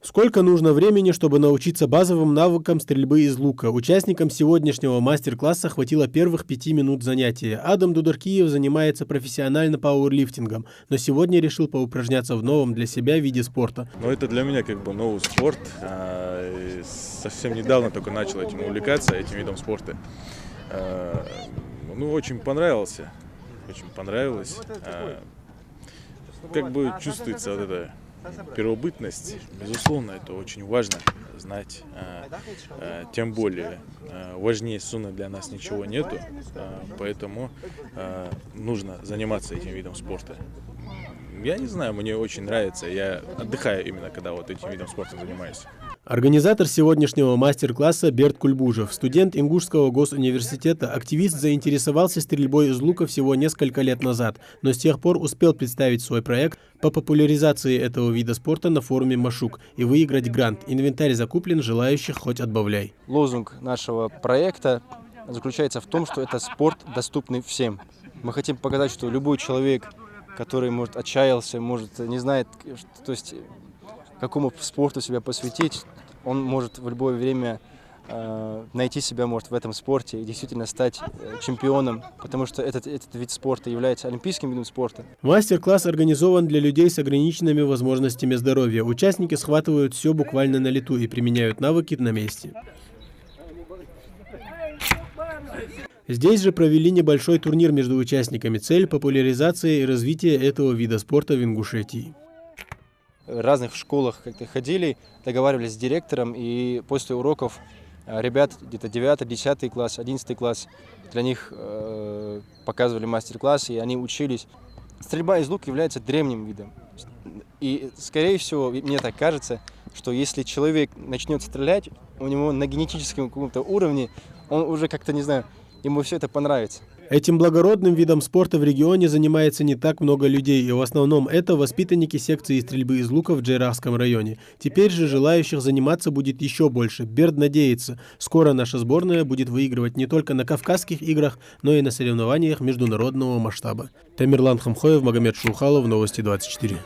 Сколько нужно времени, чтобы научиться базовым навыкам стрельбы из лука? Участникам сегодняшнего мастер-класса хватило первых 5 минут занятия. Адам Дударкиев занимается профессионально пауэрлифтингом, но сегодня решил поупражняться в новом для себя виде спорта. Но это для меня как бы новый спорт. Совсем недавно только начал этим увлекаться, этим видом спорта. Ну, очень понравился. Очень понравилось. Как бы чувствуется вот эта первобытность. Безусловно, это очень важно знать. Тем более важнее сунны для нас ничего нету. Поэтому нужно заниматься этим видом спорта. Я не знаю, мне очень нравится. Я отдыхаю именно, когда вот этим видом спорта занимаюсь. Организатор сегодняшнего мастер-класса Берт Кульбужев, студент Ингушского госуниверситета, активист, заинтересовался стрельбой из лука всего несколько лет назад, но с тех пор успел представить свой проект по популяризации этого вида спорта на форуме Машук и выиграть грант. Инвентарь закуплен, желающих хоть отбавляй. Лозунг нашего проекта заключается в том, что это спорт, доступный всем. Мы хотим показать, что любой человек, который, может, отчаялся, может, не знает, то есть какому спорту себя посвятить, он может в любое время найти себя может в этом спорте и действительно стать чемпионом, потому что этот вид спорта является олимпийским видом спорта. Мастер-класс организован для людей с ограниченными возможностями здоровья. Участники схватывают все буквально на лету и применяют навыки на месте. Здесь же провели небольшой турнир между участниками. Цель – популяризация и развитие этого вида спорта в Ингушетии. В разных школах как-то ходили, договаривались с директором, и после уроков ребят где-то 9, 10 класс, 11 класс, для них показывали мастер-класс, и они учились. Стрельба из лука является древним видом. И, скорее всего, мне так кажется, что если человек начнет стрелять, у него на генетическом каком-то уровне, он уже как-то, не знаю, ему все это понравится. Этим благородным видом спорта в регионе занимается не так много людей, и в основном это воспитанники секции стрельбы из лука в Джейрахском районе. Теперь же желающих заниматься будет еще больше. Берд надеется, скоро наша сборная будет выигрывать не только на Кавказских играх, но и на соревнованиях международного масштаба. Тамерлан Хамхоев, Магомед Шухалов, Новости 24.